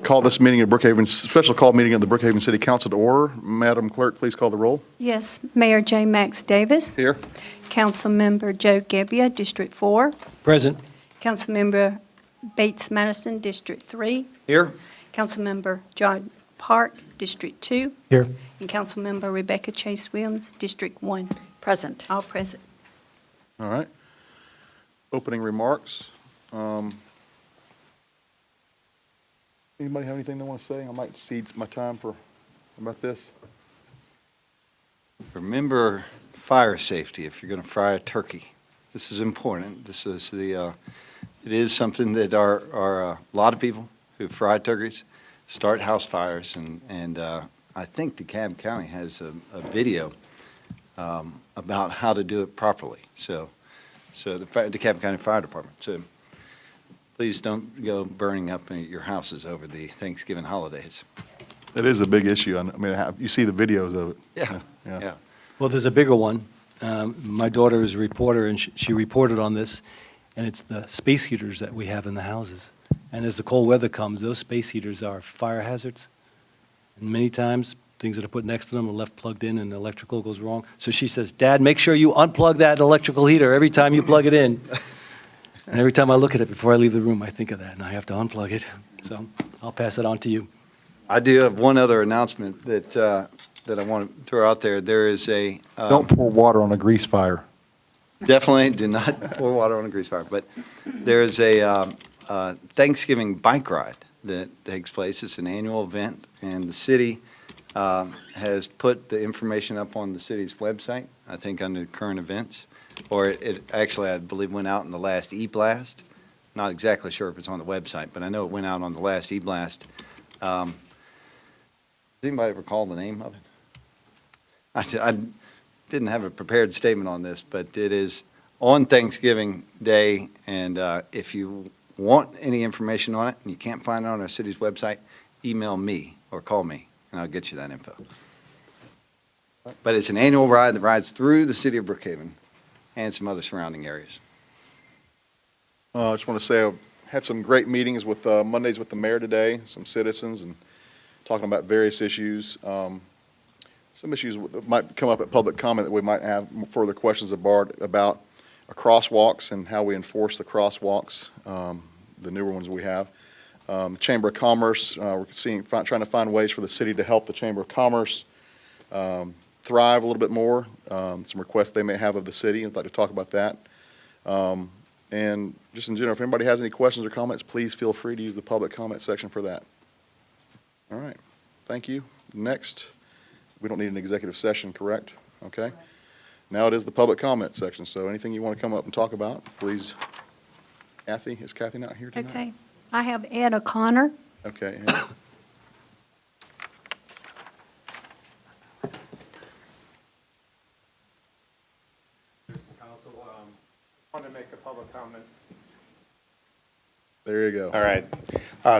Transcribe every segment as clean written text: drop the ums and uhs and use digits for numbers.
Call this meeting of Brookhaven, special call meeting of the Brookhaven City Council to order. Madam Clerk, please call the roll. Yes, Mayor J. Max Davis. Here. Councilmember Joe Gebbia, District 4. Present. Councilmember Bates Madison, District 3. Here. Councilmember John Park, District 2. Here. And Councilmember Rebecca Chase Williams, District 1. Present. All present. All right. Opening remarks. Anybody have anything they want to say? I might cede my time for about this. Remember fire safety if you're going to fry a turkey. This is important. This is it is something that a lot of people who fry turkeys start house fires, and I think DeKalb County has a video about how to do it properly. So the DeKalb County Fire Department. So please don't go burning up your houses over the Thanksgiving holidays. It is a big issue. I mean, you see the videos of it. Yeah. Well, there's a bigger one. My daughter is a reporter, and she reported on this, and it's the space heaters that we have in the houses. And as the cold weather comes, those space heaters are fire hazards. And many times, things that are put next to them are left plugged in and the electrical goes wrong. So she says, Dad, make sure you unplug that electrical heater every time you plug it in. And every time I look at it before I leave the room, I think of that, and I have to unplug it. So I'll pass it on to you. I do have one other announcement that I want to throw out there. There is a Don't pour water on a grease fire. definitely do not pour water on a grease fire, but there is a Thanksgiving bike ride that takes place. It's an annual event, and the city has put the information up on the city's website, I think under current events, or it actually, I believe, went out in the last e-blast. Not exactly sure if it's on the website, but I know it went out on the last e-blast. Does anybody recall the name of it? I didn't have a prepared statement on this, but it is on Thanksgiving Day, and if you want any information on it and you can't find it on our city's website, email me or call me, and I'll get you that info. But it's an annual ride that rides through the city of Brookhaven and some other surrounding areas. I just want to say I had some great meetings with Mondays with the mayor today, some citizens, and talking about various issues. Some issues that might come up at public comment that we might have further questions about crosswalks and how we enforce the crosswalks, the newer ones we have. The Chamber of Commerce, we're trying to find ways for the city to help the Chamber of Commerce thrive a little bit more. Some requests they may have of the city. I'd like to talk about that. And just in general, if anybody has any questions or comments, please feel free to use the public comment section for that. All right. Thank you. Next, we don't need an executive session, correct? Okay. Now it is the public comment section. So anything you want to come up and talk about, please. Kathy, is Kathy not here tonight? Okay. I have Ed O'Connor. Okay. Council, want to make a public comment. There you go. All right.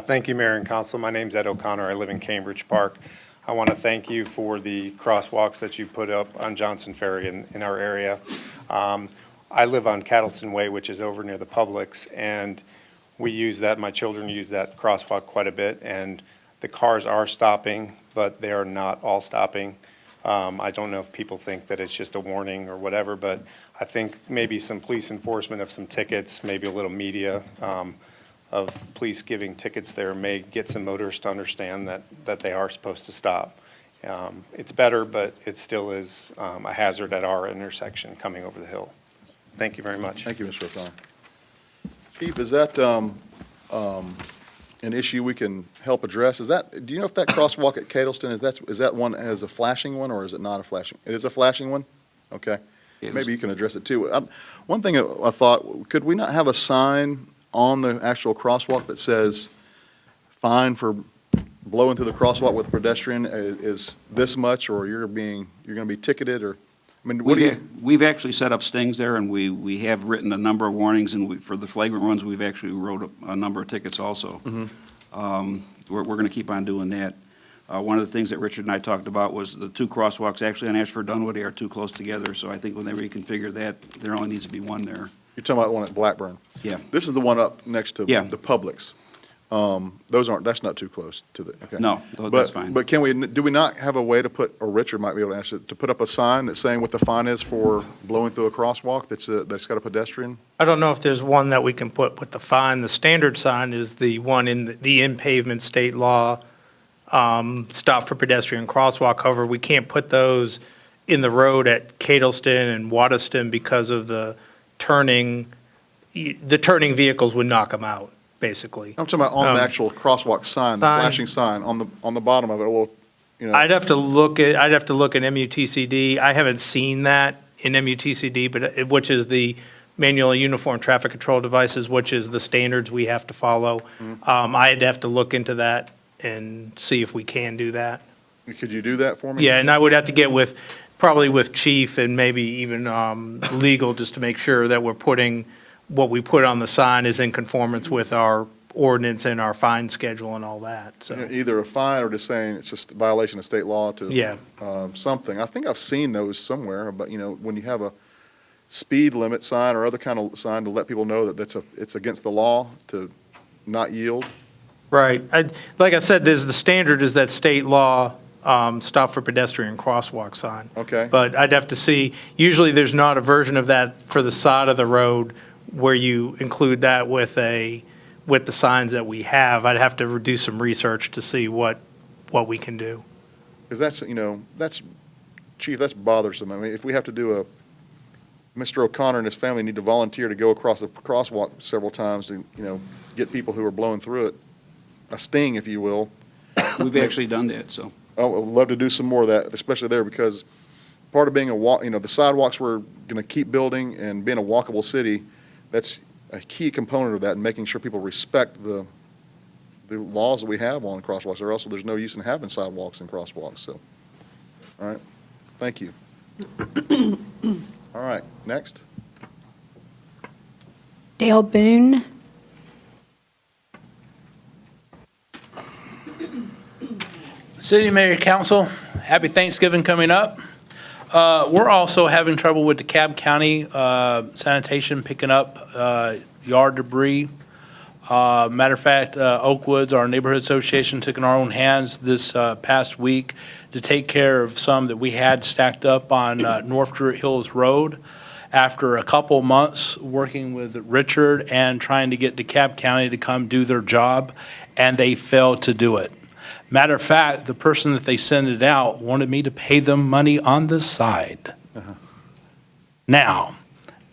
Thank you, Mayor and Council. My name's Ed O'Connor. I live in Cambridge Park. I want to thank you for the crosswalks that you put up on Johnson Ferry in our area. I live on Cattleston Way, which is over near the Publix, and we use that, my children use that crosswalk quite a bit, and the cars are stopping, but they are not all stopping. I don't know if people think that it's just a warning or whatever, but I think maybe some police enforcement of some tickets, maybe a little media of police giving tickets there may get some motorists to understand that they are supposed to stop. It's better, but it still is a hazard at our intersection coming over the hill. Thank you very much. Thank you, Mr. O'Connor. Chief, is that an issue we can help address? Do you know if that crosswalk at Cattleston, is that one as a flashing one, or is it not a flashing? It is a flashing one? Okay. Maybe you can address it too. One thing I thought, could we not have a sign on the actual crosswalk that says fine for blowing through the crosswalk with a pedestrian is this much, or you're going to be ticketed, or, I mean, what do you? We've actually set up stings there, and we have written a number of warnings, and for the flagrant ones, we've actually wrote a number of tickets also. Mm-hmm. We're going to keep on doing that. One of the things that Richard and I talked about was the two crosswalks actually on Ashford Dunwoody are too close together, so I think when they reconfigure that, there only needs to be one there. You're talking about the one at Blackburn? Yeah. This is the one up next to Yeah. the Publix. That's not too close to the, okay. No, that's But- fine. But do we not have a way to put, or Richard might be able to answer, to put up a sign that's saying what the fine is for blowing through a crosswalk that's got a pedestrian? I don't know if there's one that we can put with the fine. The standard sign is the one in the in-pavement state law, stop for pedestrian crosswalk. However, we can't put those in the road at Cadleston and Waterston because of the turning vehicles would knock them out, basically. I'm talking about on the Um, actual crosswalk sign, the sign. flashing sign, on the bottom of it, a little, I'd have to look at MUTCD. I haven't seen that in MUTCD, but, which is the manual uniform traffic control devices, which is the standards we have to follow. I'd have to look into that and see if we can do that. could you do that for me? Yeah, and I would have to get probably with chief and maybe even legal, just to make sure that we're putting, what we put on the sign is in conformance with our ordinance and our fine schedule and all that, so, Either a fine or just saying it's a violation of state law to. yeah. Something. I think I've seen those somewhere, but, when you have a speed limit sign or other kind of sign to let people know that it's against the law to not yield. Right. Like I said, there's the standard is that state law, stop for pedestrian crosswalk sign. Okay. But I'd have to see, usually there's not a version of that for the side of the road where you include that with the signs that we have. I'd have to do some research to see what we can do. Because Chief, that's bothersome. I mean, if we have to do Mr. O'Connor and his family need to volunteer to go across the crosswalk several times to, get people who are blowing through it, a sting, if you will. We've actually done that, so. Oh, I'd love to do some more of that, especially there, because part of being the sidewalks we're going to keep building and being a walkable city, that's a key component of that, and making sure people respect the laws that we have on crosswalks, or else there's no use in having sidewalks and crosswalks, so. All right, thank you. All right, next. Dale Boone. City Mayor Council, happy Thanksgiving coming up. We're also having trouble with DeKalb County sanitation picking up yard debris. Matter of fact, Oakwoods, our neighborhood association, took in our own hands this past week to take care of some that we had stacked up on North Druid Hills Road. After a couple months working with Richard and trying to get DeKalb County to come do their job, and they failed to do it. Matter of fact, the person that they sent it out wanted me to pay them money on the side. Now,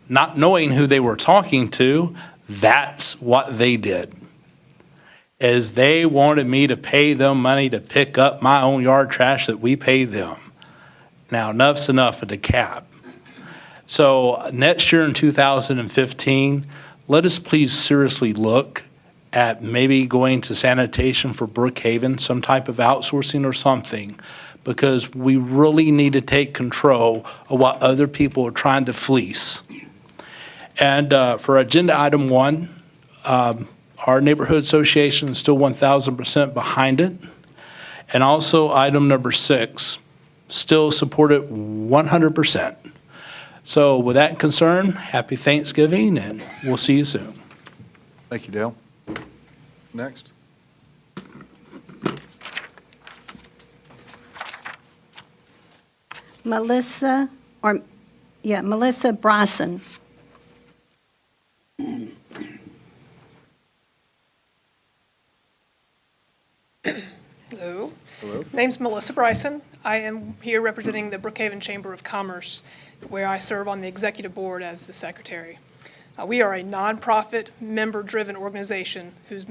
not knowing who they were talking to, that's what they did. Is they wanted me to pay them money to pick up my own yard trash that we pay them. Now, enough's enough of DeKalb. So next year in 2015, let us please seriously look at maybe going to sanitation for Brookhaven, some type of outsourcing or something, because we really need to take control of what other people are trying to fleece. And for agenda item 1, our neighborhood association is still 1,000% behind it. And also item number 6, still support it 100%. So with that concern, happy Thanksgiving, and we'll see you soon. Thank you, Dale. Next. Melissa Bryson. Hello. Hello. Name's Melissa Bryson. I am here representing the Brookhaven Chamber of Commerce, where I serve on the executive board as the secretary. We are a nonprofit, member-driven organization whose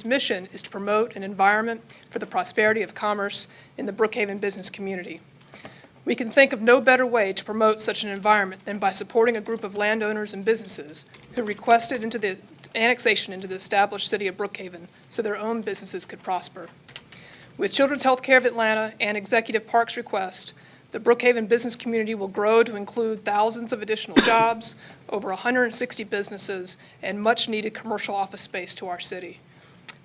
mission is to promote an environment for the prosperity of commerce in the Brookhaven business community. We can think of no better way to promote such an environment than by supporting a group of landowners and businesses who requested into the annexation into the established city of Brookhaven so their own businesses could prosper. With Children's Healthcare of Atlanta and Executive Park's request, the Brookhaven business community will grow to include thousands of additional jobs, over 160 businesses, and much-needed commercial office space to our city.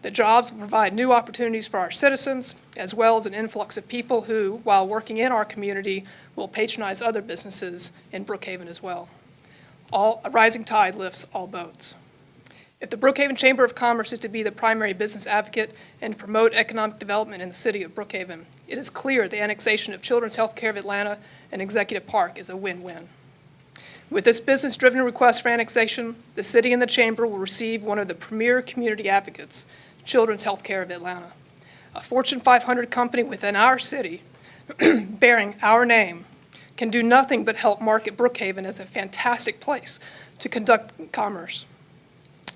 The jobs will provide new opportunities for our citizens, as well as an influx of people who, while working in our community, will patronize other businesses in Brookhaven as well. A rising tide lifts all boats. If the Brookhaven Chamber of Commerce is to be the primary business advocate and promote economic development in the city of Brookhaven, it is clear the annexation of Children's Healthcare of Atlanta and Executive Park is a win-win. With this business-driven request for annexation, the city and the chamber will receive one of the premier community advocates, Children's Healthcare of Atlanta, a Fortune 500 company within our city bearing our name can do nothing but help market Brookhaven as a fantastic place to conduct commerce.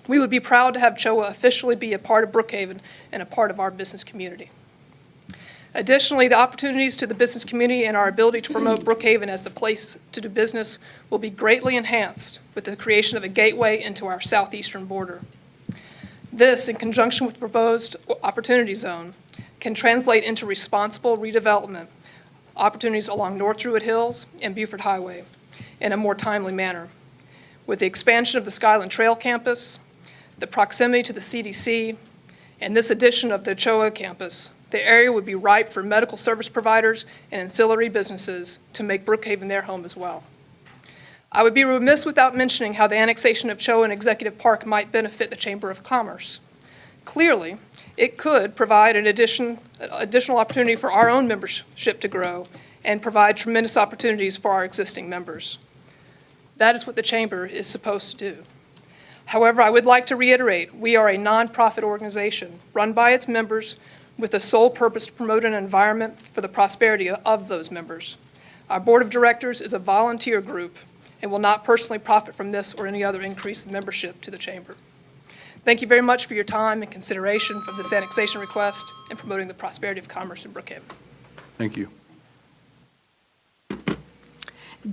We would be proud to have CHOA officially be a part of Brookhaven and a part of our business community. Additionally, the opportunities to the business community and our ability to promote Brookhaven as the place to do business will be greatly enhanced with the creation of a gateway into our southeastern border. This, in conjunction with the proposed Opportunity Zone, can translate into responsible redevelopment opportunities along North Druid Hills and Buford Highway in a more timely manner. With the expansion of the Skyland Trail campus, the proximity to the CDC, and this addition of the CHOA campus, the area would be ripe for medical service providers and ancillary businesses to make Brookhaven their home as well. I would be remiss without mentioning how the annexation of CHOA and Executive Park might benefit the Chamber of Commerce. Clearly, it could provide an additional opportunity for our own membership to grow and provide tremendous opportunities for our existing members. That is what the Chamber is supposed to do. However, I would like to reiterate, we are a nonprofit organization run by its members with the sole purpose to promote an environment for the prosperity of those members. Our board of directors is a volunteer group and will not personally profit from this or any other increase in membership to the Chamber. Thank you very much for your time and consideration for this annexation request and promoting the prosperity of commerce in Brookhaven. Thank you.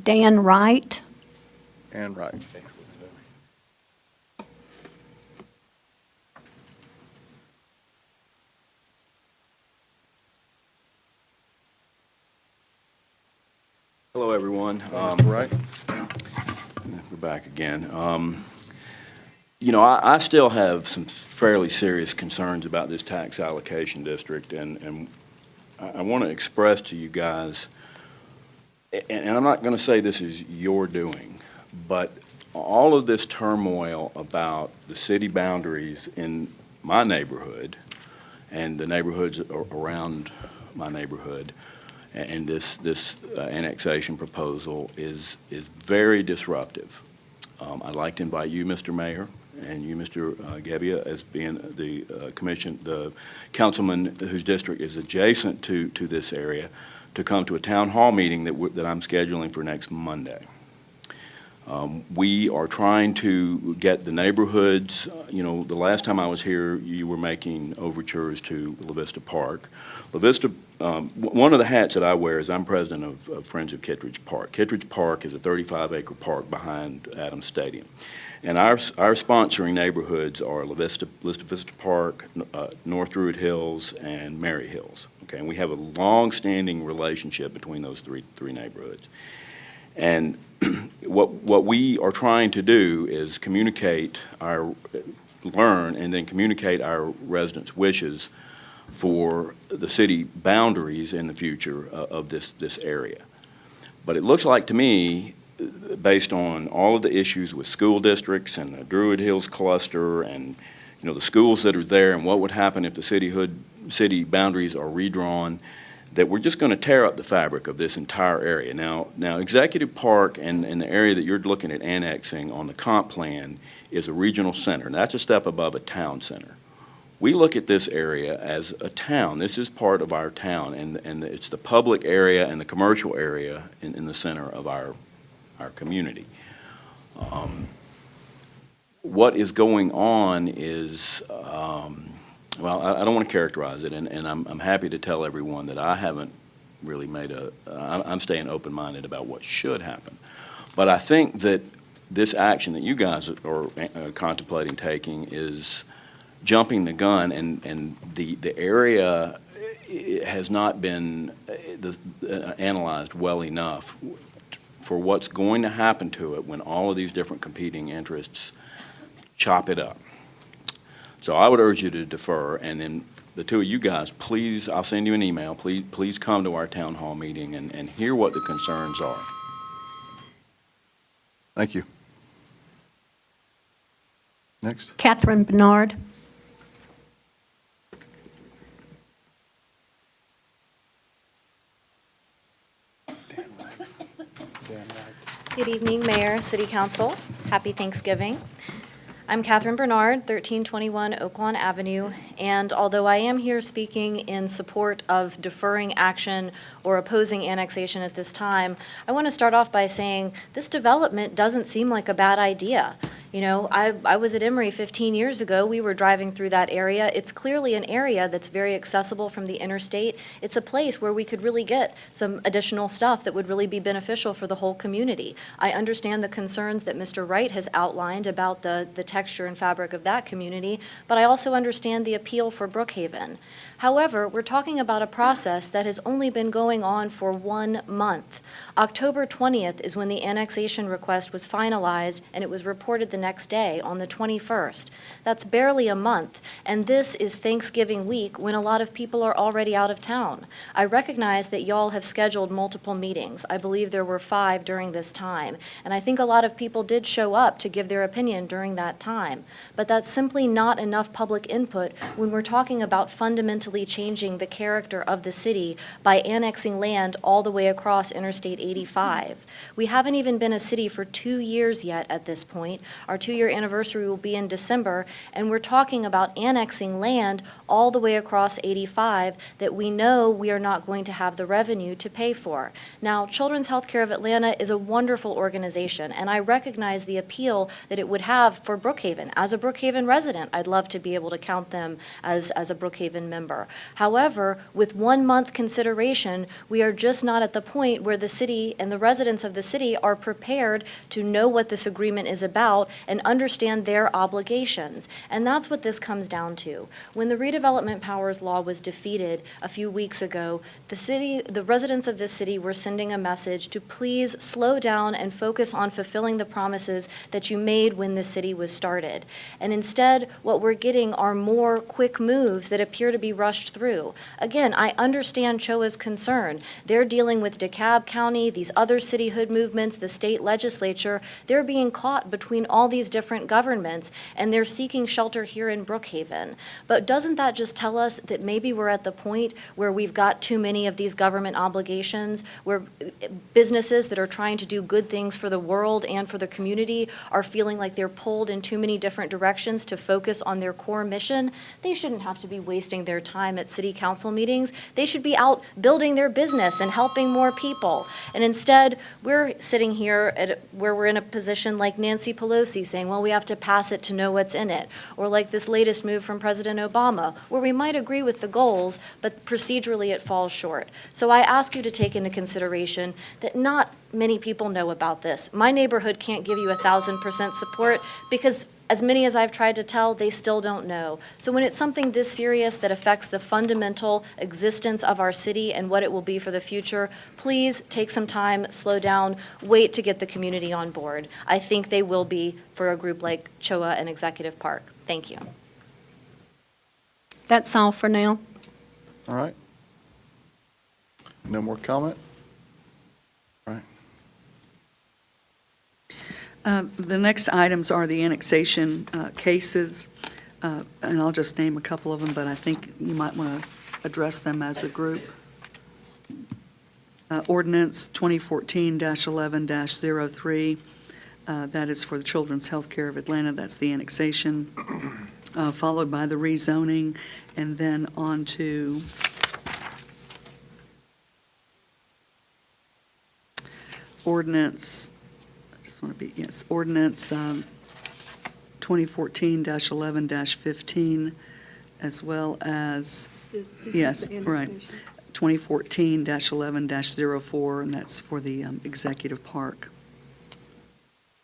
Dan Wright. And right. Hello, everyone. Right. We're back again. You know, I still have some fairly serious concerns about this tax allocation district, and I want to express to you guys, and I'm not going to say this is your doing, but all of this turmoil about the city boundaries in my neighborhood and the neighborhoods around my neighborhood and this annexation proposal is very disruptive. I'd like to invite you, Mr. Mayor, and you, Mr. Gebbia, as being the councilman whose district is adjacent to this area, to come to a town hall meeting that I'm scheduling for next Monday. We are trying to get the neighborhoods, you know, the last time I was here, you were making overtures to La Vista Park. La Vista, one of the hats that I wear is I'm president of Friends of Kittredge Park. Kittredge Park is a 35-acre park behind Adams Stadium. And our sponsoring neighborhoods are La Vista Park, North Druid Hills, and Mary Hills. Okay, and we have a long-standing relationship between those three neighborhoods. And what we are trying to do is learn and then communicate our residents' wishes for the city boundaries in the future of this area. But it looks like to me, based on all of the issues with school districts and the Druid Hills cluster and, you know, the schools that are there and what would happen if the city boundaries are redrawn, that we're just going to tear up the fabric of this entire area. Now Executive Park and the area that you're looking at annexing on the comp plan is a regional center, and that's a step above a town center. We look at this area as a town. This is part of our town, and it's the public area and the commercial area in the center of our community. What is going on is, well, I don't want to characterize it, and I'm happy to tell everyone that I haven't really I'm staying open-minded about what should happen. But I think that this action that you guys are contemplating taking is jumping the gun, and the area has not been analyzed well enough for what's going to happen to it when all of these different competing interests chop it up. So I would urge you to defer, and then the two of you guys, please, I'll send you an email, please come to our town hall meeting and hear what the concerns are. Thank you. Next. Catherine Bernard. Good evening, Mayor, City Council. Happy Thanksgiving. I'm Catherine Bernard, 1321 Oaklawn Avenue, and although I am here speaking in support of deferring action or opposing annexation at this time, I want to start off by saying this development doesn't seem like a bad idea. You know, I was at Emory 15 years ago. We were driving through that area. It's clearly an area that's very accessible from the interstate. It's a place where we could really get some additional stuff that would really be beneficial for the whole community. I understand the concerns that Mr. Wright has outlined about the texture and fabric of that community, but I also understand the appeal for Brookhaven. However, we're talking about a process that has only been going on for 1 month. October 20th is when the annexation request was finalized, and it was reported the next day on the 21st. That's barely a month, and this is Thanksgiving week when a lot of people are already out of town. I recognize that y'all have scheduled multiple meetings. I believe there were 5 during this time, and I think a lot of people did show up to give their opinion during that time. But that's simply not enough public input when we're talking about fundamentally changing the character of the city by annexing land all the way across Interstate 85. We haven't even been a city for 2 years yet at this point. Our 2-year anniversary will be in December, and we're talking about annexing land all the way across 85 that we know we are not going to have the revenue to pay for. Now, Children's Healthcare of Atlanta is a wonderful organization, and I recognize the appeal that it would have for Brookhaven. As a Brookhaven resident, I'd love to be able to count them as a Brookhaven member. However, with 1 month consideration, we are just not at the point where the city and the residents of the city are prepared to know what this agreement is about and understand their obligations. And that's what this comes down to. When the redevelopment powers law was defeated a few weeks ago, the residents of this city were sending a message to please slow down and focus on fulfilling the promises that you made when the city was started. And instead, what we're getting are more quick moves that appear to be rushed through. Again, I understand CHOA's concern. They're dealing with DeKalb County, these other cityhood movements, the state legislature. They're being caught between all these different governments, and they're seeking shelter here in Brookhaven. But doesn't that just tell us that maybe we're at the point where we've got too many of these government obligations, where businesses that are trying to do good things for the world and for the community are feeling like they're pulled in too many different directions to focus on their core mission? They shouldn't have to be wasting their time at city council meetings. They should be out building their business and helping more people. And instead, we're sitting here where we're in a position like Nancy Pelosi saying, well, we have to pass it to know what's in it. Or like this latest move from President Obama, where we might agree with the goals, but procedurally it falls short. So I ask you to take into consideration that not many people know about this. My neighborhood can't give you 1,000% support because as many as I've tried to tell, they still don't know. So when it's something this serious that affects the fundamental existence of our city and what it will be for the future, please take some time, slow down, wait to get the community on board. I think they will be for a group like CHOA and Executive Park. Thank you. That's all for now. All right. No more comment? All right. The next items are the annexation cases, and I'll just name a couple of them, but I think you might want to address them as a group. Ordinance 2014-11-03, that is for the Children's Healthcare of Atlanta, that's the annexation, followed by the rezoning, and then on to ordinance, ordinance 2014-11-15, as well as, yes, right, 2014-11-04, and that's for the Executive Park.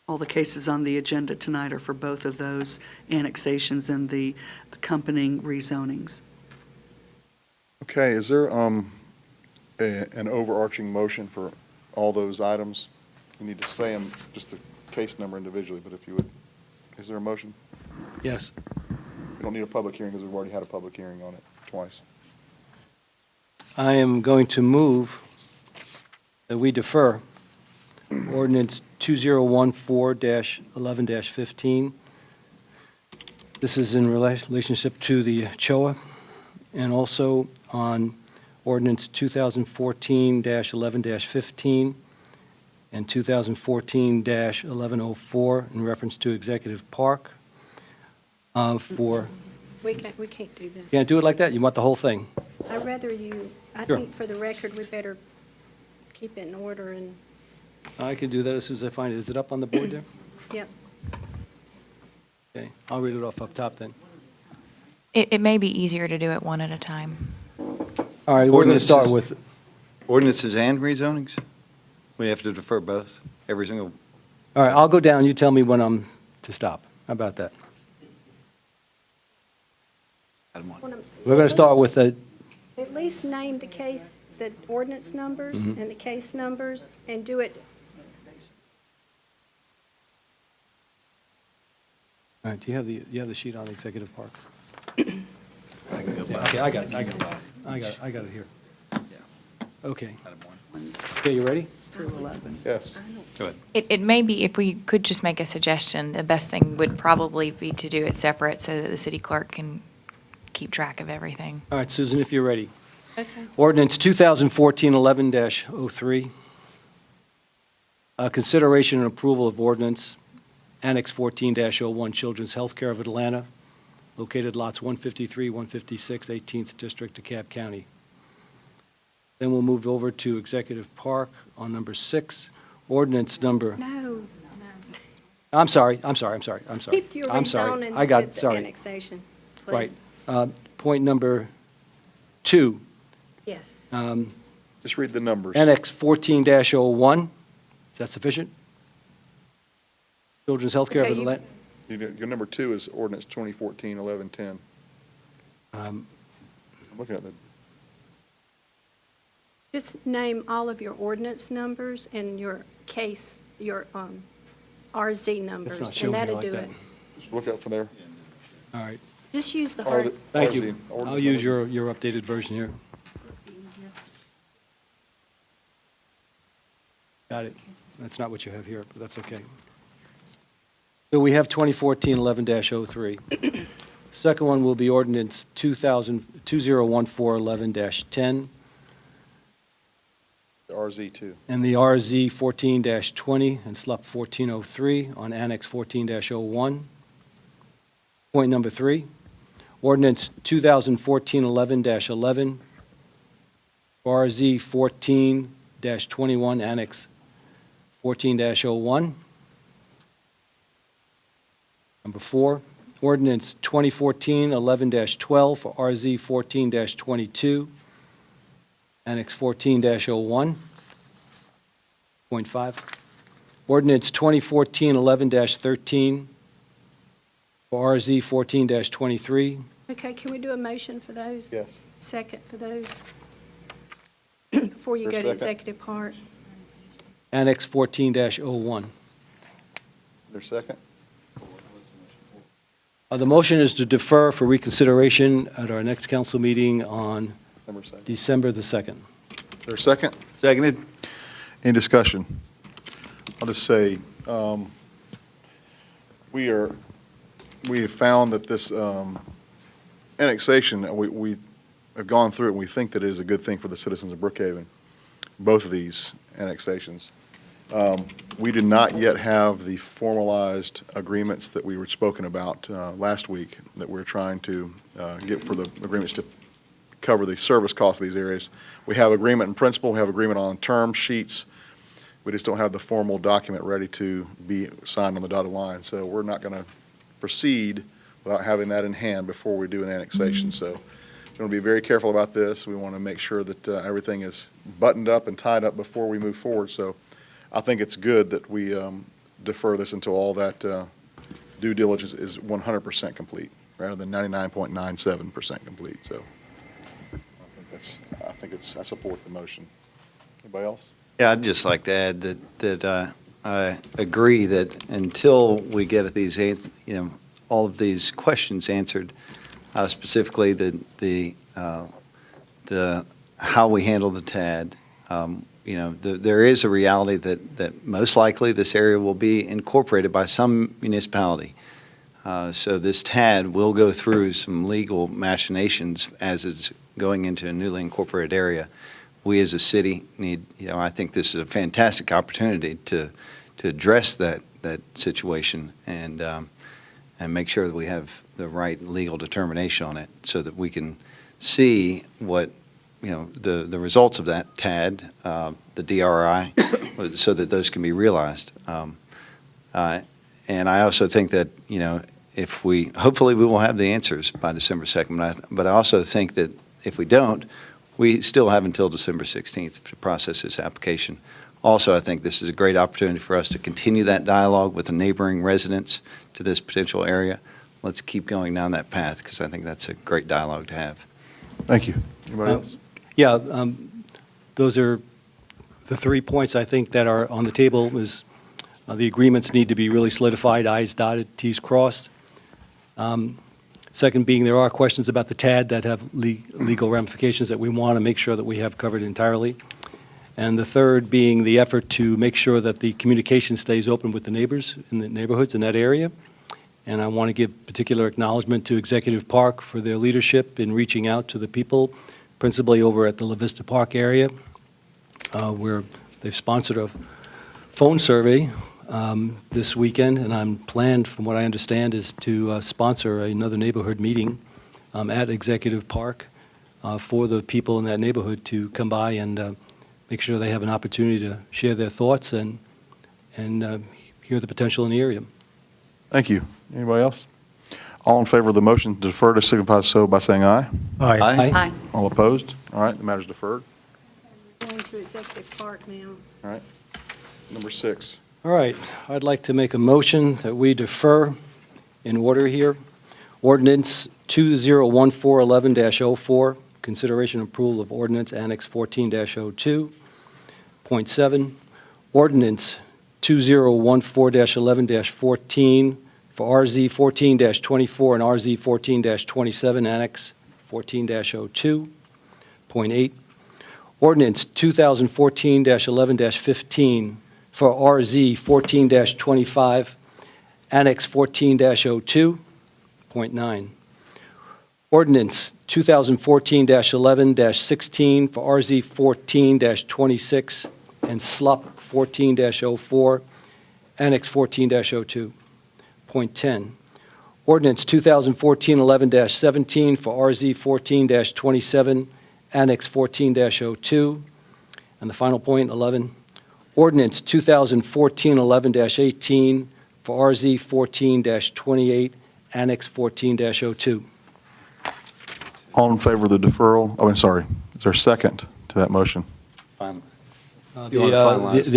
All the cases on the agenda tonight are for both of those annexations and the accompanying rezonings. Okay, is there an overarching motion for all those items? You need to say them, just the case number individually, but if you would, is there a motion? Yes. We don't need a public hearing because we've already had a public hearing on it twice. I am going to move that we defer ordinance 2014-11-15 This is in relationship to the CHOA, and also on ordinance 2014-11-15 and 2014-1104 in reference to Executive Park. We can't do that. Can't do it like that? You want the whole thing? I'd rather you, I Sure. think for the record, we better keep it in order and, I can do that as soon as I find it. Is it up on the board there? yep. Okay, I'll read it off up top then. It may be easier to do it one at a time. All right, we're going to start with, Ordinances and rezonings? We have to defer both, every single, all right, I'll go down, you tell me when I'm to stop. How about that? item one. We're going to start with the, At least name the case, the ordinance numbers Mhm. and the case numbers, and do it, all right, do you have the sheet on Executive Park? Okay, I got it here. Okay. Okay, you ready? Through 11. Yes. Go ahead. It may be, if we could just make a suggestion, the best thing would probably be to do it separate so that the city clerk can keep track of everything. All right, Susan, if you're ready. okay. Ordinance 2014-11-03. Consideration and approval of ordinance, Annex 14-01, Children's Healthcare of Atlanta, located lots 153, 156, 18th District, DeKalb County. Then we'll move over to Executive Park on number 6, ordinance number, No, I'm sorry. keep your I'm sorry. rezonings I got, with the sorry, annexation, please. right. Point number 2, Yes. Just read the numbers. Annex 14-01, is that sufficient? Children's Healthcare of Okay, Atlanta. Your number 2 is ordinance 2014-11-10. I'm looking at the, Just name all of your ordinance numbers and your case, your RZ numbers, It's not showing and me that'll like do that. it. just look up from there. All right, Just use the Or hard. the- thank or you. the ordinance I'll use number. your updated version here. Got it. That's not what you have here, but that's okay. So we have 2014-11-03. Second one will be ordinance 2014-11-10, The RZ2. and the RZ 14-20 and SLUP 1403 on Annex 14-01. Point number 3, ordinance 2014-11-11, RZ 14-21, Annex 14-01. Number 4, ordinance 2014-11-12 for RZ 14-22, Annex 14-01. Point 5, ordinance 2014-11-13 for RZ 14-23. Okay, can we do a motion for those? Yes. Second for those? Before you For a go to second. executive part. Annex 14-01. Their second? The motion is to defer for reconsideration at our next council meeting on December 2nd. December the 2nd. Their second? Seconded? Any discussion? I'll just say, we have found that this annexation, we have gone through it, and we think that it is a good thing for the citizens of Brookhaven, both of these annexations. We do not yet have the formalized agreements that we were spoken about last week, that we're trying to get for the agreements to cover the service costs of these areas. We have agreement in principle, we have agreement on term sheets. We just don't have the formal document ready to be signed on the dotted line. So we're not going to proceed without having that in hand before we do an annexation. So we're going to be very careful about this. We want to make sure that everything is buttoned up and tied up before we move forward. So I think it's good that we defer this until all that due diligence is 100% complete, rather than 99.97% complete. So I support the motion. Anybody else? Yeah, I'd just like to add that I agree that until we get these, all of these questions answered, specifically the how we handle the TAD, there is a reality that most likely this area will be incorporated by some municipality. So this TAD will go through some legal machinations as it's going into a newly incorporated area. We as a city need, I think this is a fantastic opportunity to address that situation and make sure that we have the right legal determination on it so that we can see what, the results of that TAD, the DRI, so that those can be realized. And I also think that, hopefully we will have the answers by December 2nd, but I also think that if we don't, we still have until December 16th to process this application. Also, I think this is a great opportunity for us to continue that dialogue with the neighboring residents to this potential area. Let's keep going down that path because I think that's a great dialogue to have. Thank you. Anybody else? Yeah, those are the 3 points I think that are on the table is the agreements need to be really solidified, I's dotted, T's crossed. Second being, there are questions about the TAD that have legal ramifications that we want to make sure that we have covered entirely. And the third being the effort to make sure that the communication stays open with the neighbors in the neighborhoods in that area. And I want to give particular acknowledgement to Executive Park for their leadership in reaching out to the people, principally over at the La Vista Park area, where they've sponsored a phone survey this weekend, and I'm planned, from what I understand, is to sponsor another neighborhood meeting at Executive Park for the people in that neighborhood to come by and make sure they have an opportunity to share their thoughts and hear the potential in the area. Thank you. Anybody else? All in favor of the motion to defer to signify so by saying aye. Aye. All opposed? All right, the matter's deferred. Going to Executive Park now. All right. Number 6. All right, I'd like to make a motion that we defer in order here. Ordinance 201411-04, consideration and approval of ordinance Annex 14-02. Point 7, ordinance 2014-11-14 for RZ 14-24 and RZ 14-27, Annex 14-02. Point 8, ordinance 2014-11-15 for RZ 14-25, Annex 14-02. Point 9, ordinance 2014-11-16 for RZ 14-26 and SLUP 14-04, Annex 14-02. Point 10, ordinance 2014-11-17 for RZ 14-27, Annex 14-02. And the final point, 11, ordinance 2014-11-18 for RZ 14-28, Annex 14-02. All in favor of the deferral? Oh, I'm sorry. Is there a second to that motion? Finally. You want to finalize?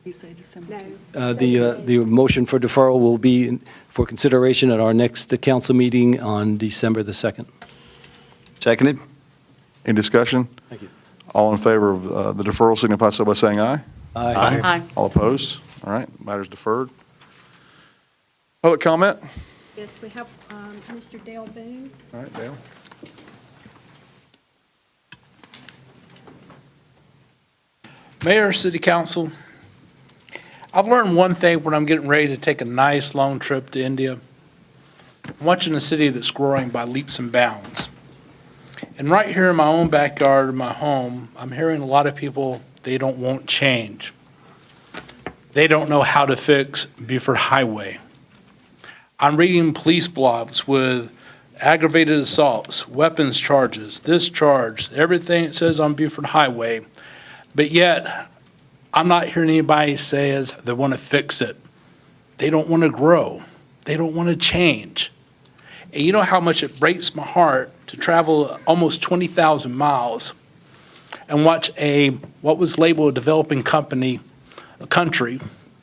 You say December. No. The motion for deferral will be for consideration at our next council meeting on December the 2nd. Seconded? Any discussion? Thank you. All in favor of the deferral signify so by saying aye. Aye. All opposed? All right, matter's deferred. Public comment? Yes, we have Mr. Dale Boone. All right, Dale. Mayor, City Council, I've learned one thing when I'm getting ready to take a nice long trip to India. I'm watching a city that's growing by leaps and bounds. And right here in my own backyard, in my home, I'm hearing a lot of people, they don't want change. They don't know how to fix Buford Highway. I'm reading police blogs with aggravated assaults, weapons charges, this charge, everything it says on Buford Highway. But yet, I'm not hearing anybody say as they want to fix it. They don't want to grow. They don't want to change. And you know how much it breaks my heart to travel almost 20,000 miles and watch what was labeled a developing country,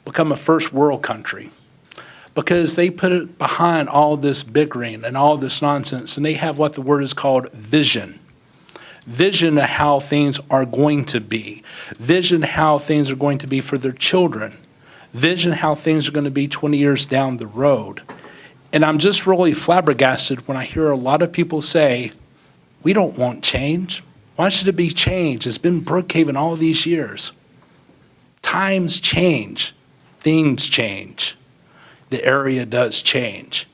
become a first world country. Because they put it behind all this bickering and all this nonsense, and they have what the word is called vision. Vision of how things are going to be. Vision how things are going to be for their children. Vision how things are going to be 20 years down the road. And I'm just really flabbergasted when I hear a lot of people say, we don't want change. Why should it be change? It's been Brookhaven all these years. Times change. Things change. the area does change.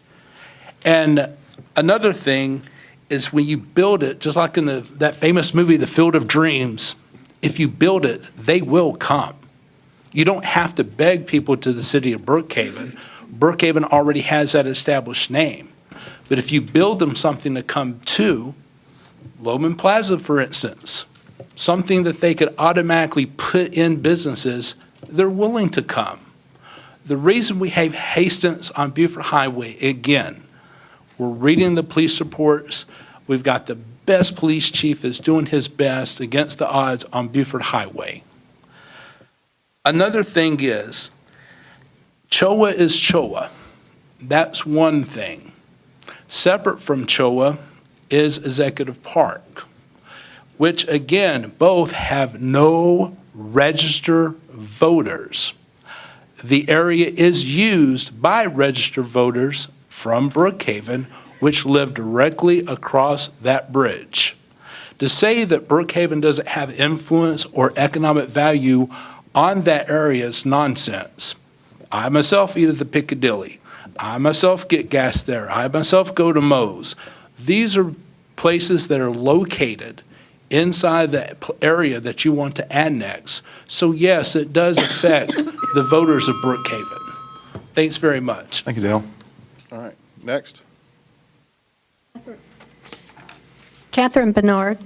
And another thing is when you build it, just like in that famous movie, The Field of Dreams, if you build it, they will come. You don't have to beg people to the city of Brookhaven. Brookhaven already has that established name. But if you build them something to come to, Loman Plaza, for instance, something that they could automatically put in businesses, they're willing to come. The reason we have Hastings on Beaufort Highway, again, we're reading the police reports. We've got the best police chief that's doing his best against the odds on Beaufort Highway. Another thing is, CHOA is CHOA. That's one thing. Separate from CHOA is Executive Park, which again, both have no registered voters. The area is used by registered voters from Brookhaven, which live directly across that bridge. To say that Brookhaven doesn't have influence or economic value on that area is nonsense. I myself eat at the Piccadilly. I myself get gas there. I myself go to Moe's. These are places that are located inside the area that you want to annex. So yes, it does affect the voters of Brookhaven. Thanks very much. Thank you, Dale. All right, next. Catherine Bernard.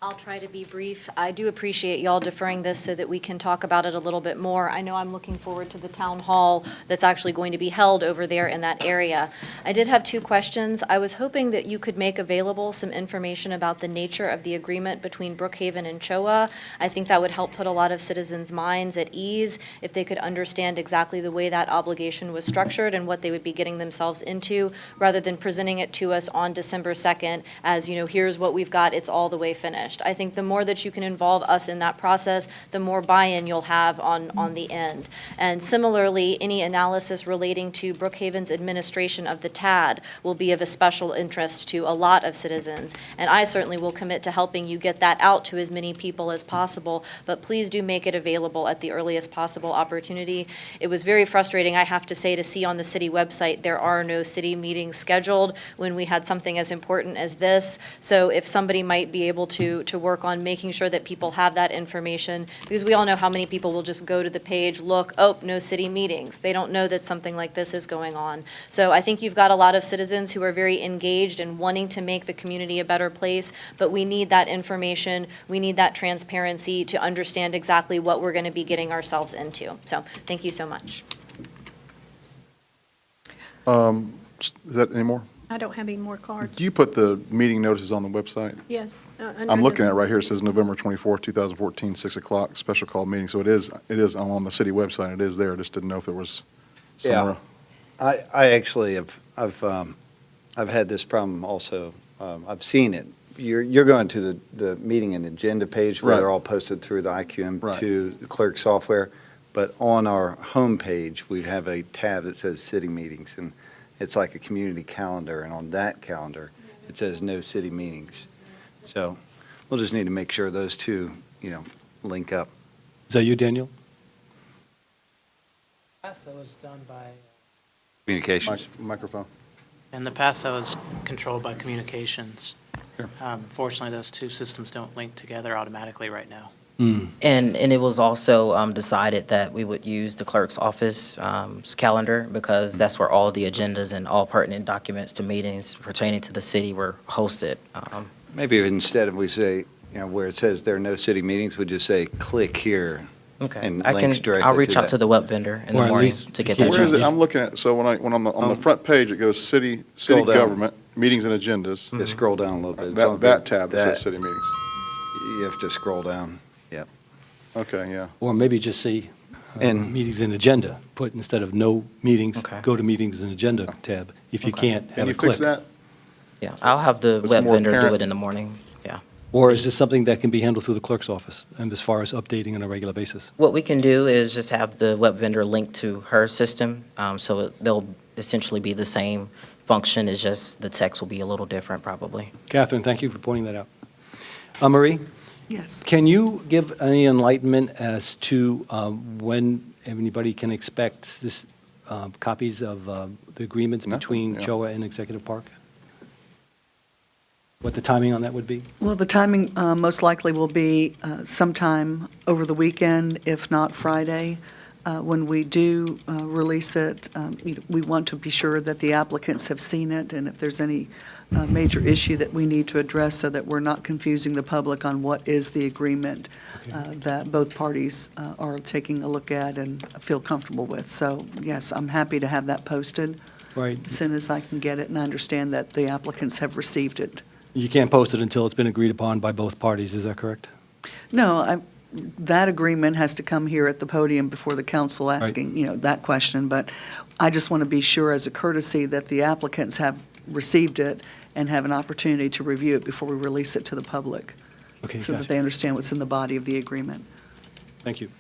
I'll try to be brief. I do appreciate y'all deferring this so that we can talk about it a little bit more. I know I'm looking forward to the town hall that's actually going to be held over there in that area. I did have two questions. I was hoping that you could make available some information about the nature of the agreement between Brookhaven and CHOA. I think that would help put a lot of citizens' minds at ease if they could understand exactly the way that obligation was structured and what they would be getting themselves into, rather than presenting it to us on December 2nd as, here's what we've got, it's all the way finished. I think the more that you can involve us in that process, the more buy-in you'll have on the end. And similarly, any analysis relating to Brookhaven's administration of the TAD will be of a special interest to a lot of citizens. And I certainly will commit to helping you get that out to as many people as possible, but please do make it available at the earliest possible opportunity. It was very frustrating, I have to say, to see on the city website there are no city meetings scheduled when we had something as important as this. So if somebody might be able to work on making sure that people have that information, because we all know how many people will just go to the page, look, oh, no city meetings. They don't know that something like this is going on. So I think you've got a lot of citizens who are very engaged and wanting to make the community a better place, but we need that information, we need that transparency to understand exactly what we're going to be getting ourselves into. So thank you so much. Is that any more? I don't have any more cards. Do you put the meeting notices on the website? Yes. I'm looking at it right here. It says November 24th, 2014, 6 o'clock, special call meeting. So it is on the city website. It is there. I just didn't know if it was somewhere. I actually I've had this problem also. I've seen it. You're going to the meeting and agenda page where Right. they're all posted through the IQM Right. to the clerk software. But on our homepage, we have a tab that says city meetings, and it's like a community calendar, and on that calendar, it says no city meetings. So we'll just need to make sure those two, link up. Is that you, Daniel? That was done by, Communications. Microphone. in the past, that was controlled by communications. Here. Fortunately, those two systems don't link together automatically right now. And it was also decided that we would use the clerk's office calendar, because that's where all the agendas and all pertinent documents to meetings pertaining to the city were hosted. Maybe instead of we say, where it says there are no city meetings, we just say, click here. Okay, And I'll links directly reach to out that. to the web vendor in Or the at morning least to get you that can't- Where is it? changed. I'm looking at, so when on the front page, it goes city Scroll down. government, meetings and agendas. Just scroll down a little bit. It's on That tab that that- says city meetings. You have to scroll down. Okay, yeah. Or maybe just say And- meetings and agenda. Put instead of no meetings, Okay. go to meetings and agenda tab. If you Okay. can't, Can have you a click. fix that? Yeah, I'll have the It's web more vendor do apparent. it in the morning, yeah. Or is this something that can be handled through the clerk's office, and as far as updating on a regular basis? What we can do is just have the web vendor link to her system, so they'll essentially be the same function, it's just the text will be a little different probably. Catherine, thank you for pointing that out. Marie, Yes. Can you give any enlightenment as to when anybody can expect this, copies of the agreements Nothing, between yeah. CHOA and Executive Park? What the timing on that would be? Well, the timing most likely will be sometime over the weekend, if not Friday. When we do release it, we want to be sure that the applicants have seen it, and if there's any major issue that we need to address so that we're not confusing the public on what is the agreement that both parties are taking a look at and feel comfortable with. So, yes, I'm happy to have that posted Right. as soon as I can get it and understand that the applicants have received it. You can't post it until it's been agreed upon by both parties, is that correct? No, that agreement has to come here at the podium before the council asking, that question. But I just want to be sure as a courtesy that the applicants have received it and have an opportunity to review it before we release it to the public, Okay, so that gotcha. they understand what's in the body of the agreement. Thank you.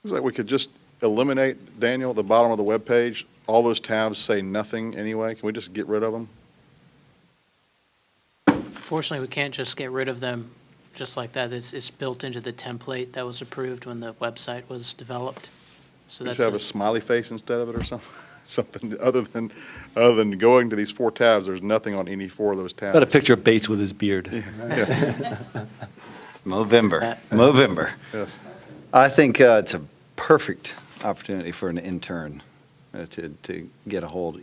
It's like we could just eliminate, Daniel, at the bottom of the webpage, all those tabs say nothing anyway. Can we just get rid of them? Fortunately, we can't just get rid of them just like that. It's built into the template that was approved when the website was developed. So Just that's have a smiley face instead of it or something? Something other than going to these 4 tabs, there's nothing on any 4 of those tabs. Got a picture of Bates with his beard. Movember. Yes. I think it's a perfect opportunity for an intern to get a hold,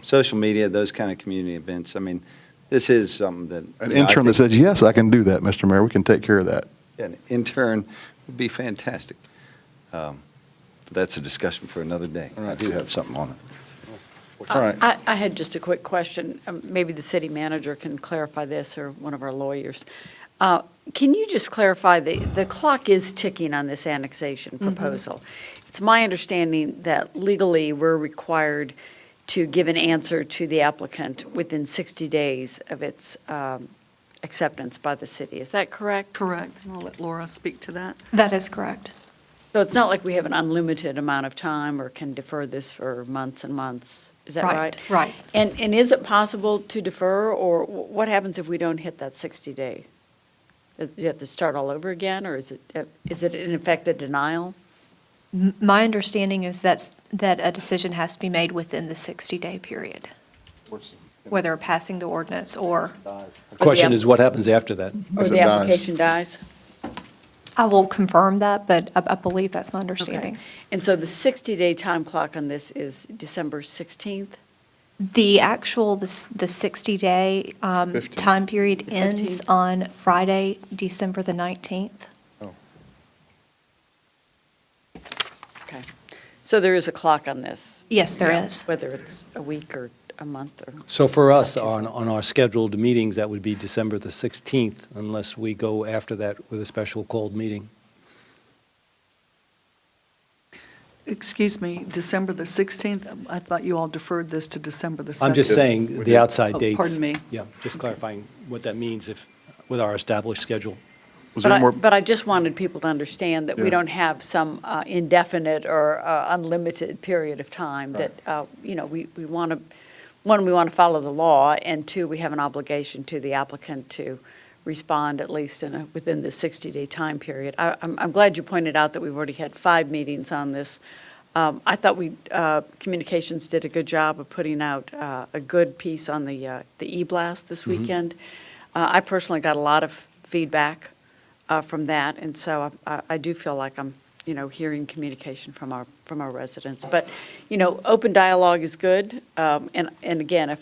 social media, those kind of community events. I mean, this is something that. An I intern that think- says, yes, I can do that, Mr. Mayor, we can take care of that. An intern would be fantastic. That's a discussion for another day. I do have something on it. All right. I had just a quick question. Maybe the city manager can clarify this, or one of our lawyers. Can you just clarify, the clock is ticking on this annexation proposal. It's my understanding that legally, we're required to give an answer to the applicant within 60 days of its acceptance by the city. Is that correct? Correct. And I'll let Laura speak to that. That is correct. So it's not like we have an unlimited amount of time or can defer this for months and months. Is that right? Right. And is it possible to defer, or what happens if we don't hit that 60-day? You have to start all over again, or is it in effect a denial? My understanding is that a decision has to be made within the 60-day period, whether passing the ordinance or. The question is, what happens after that? Or the application dies? I will confirm that, but I believe that's my understanding. Okay. And so the 60-day time clock on this is December 16th? The 60-day 15th. time period The ends 15th. on Friday, December the 19th. Okay. So there is a clock on this? Yes, there is. Whether it's a week or a month or? So for us, on our scheduled meetings, that would be December the 16th, unless we go after that with a special called meeting. Excuse me, December the 16th? I thought you all deferred this to December the 2nd. I'm just saying the outside Oh, dates. pardon me. Yeah, just clarifying what that means with our established schedule. Was there any more? But I just wanted people to understand that we Yeah. don't have some indefinite or unlimited period of time, that, we want to, one, we want to follow the law, and two, we have an obligation to the applicant to respond at least within the 60-day time period. I'm glad you pointed out that we've already had 5 meetings on this. I thought Communications did a good job of putting out a good piece on the e-blast this weekend. I personally got a lot of feedback from that, and so I do feel like I'm, hearing communication from our residents. But, open dialogue is good, and again,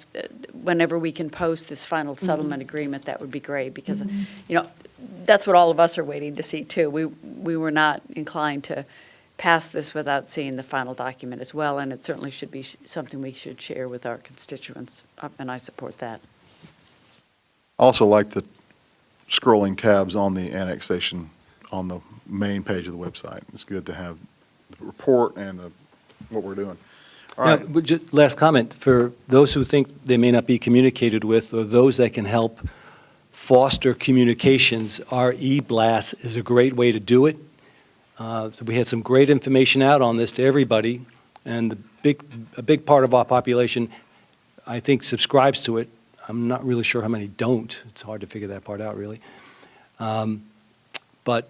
whenever we can post this final settlement agreement, that would be great, because, that's what all of us are waiting to see, too. We were not inclined to pass this without seeing the final document as well, and it certainly should be something we should share with our constituents, and I support that. Also like the scrolling tabs on the annexation on the main page of the website. It's good to have the report and what we're doing. All Now, right. last comment, for those who think they may not be communicated with, or those that can help foster communications, our e-blast is a great way to do it. So we had some great information out on this to everybody, and a big part of our population, I think, subscribes to it. I'm not really sure how many don't. It's hard to figure that part out, really. But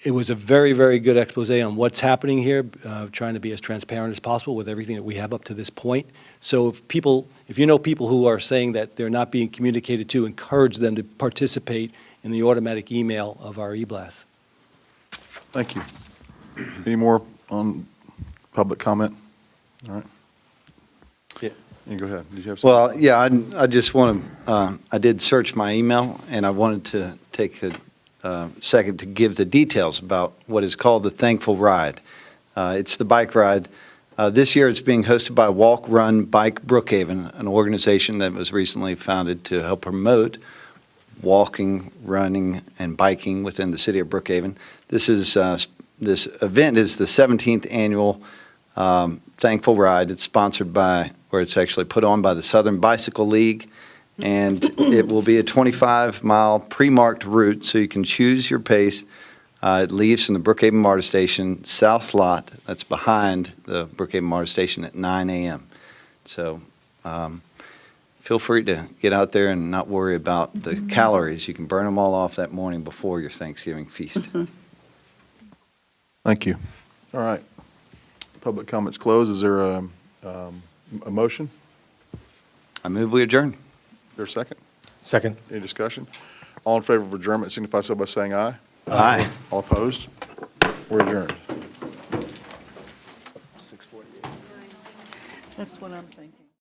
it was a very, very good expose on what's happening here, trying to be as transparent as possible with everything that we have up to this point. So if you know people who are saying that they're not being communicated to, encourage them to participate in the automatic email of our e-blast. Thank you. Any more on public comment? All right. Yeah. You go ahead. Did you have something? Well, yeah, I just want to, I did search my email, and I wanted to take a second to give the details about what is called the Thankful Ride. It's the bike ride. This year, it's being hosted by Walk, Run, Bike Brookhaven, an organization that was recently founded to help promote walking, running, and biking within the city of Brookhaven. This event is the 17th annual Thankful Ride. It's sponsored by, or it's actually put on by the Southern Bicycle League, and it will be a 25-mile pre-marked route, so you can choose your pace. It leaves from the Brookhaven MARTA station, south lot, that's behind the Brookhaven MARTA station at 9 a.m. So feel free to get out there and not worry about the calories. You can burn them all off that morning before your Thanksgiving feast. Thank you. All right. Public comments closed. Is there a motion? I move we adjourn. Is there a second? Second. Any discussion? All in favor of adjournment signify so by saying aye. Aye. All opposed? We're adjourned. That's what I'm thinking.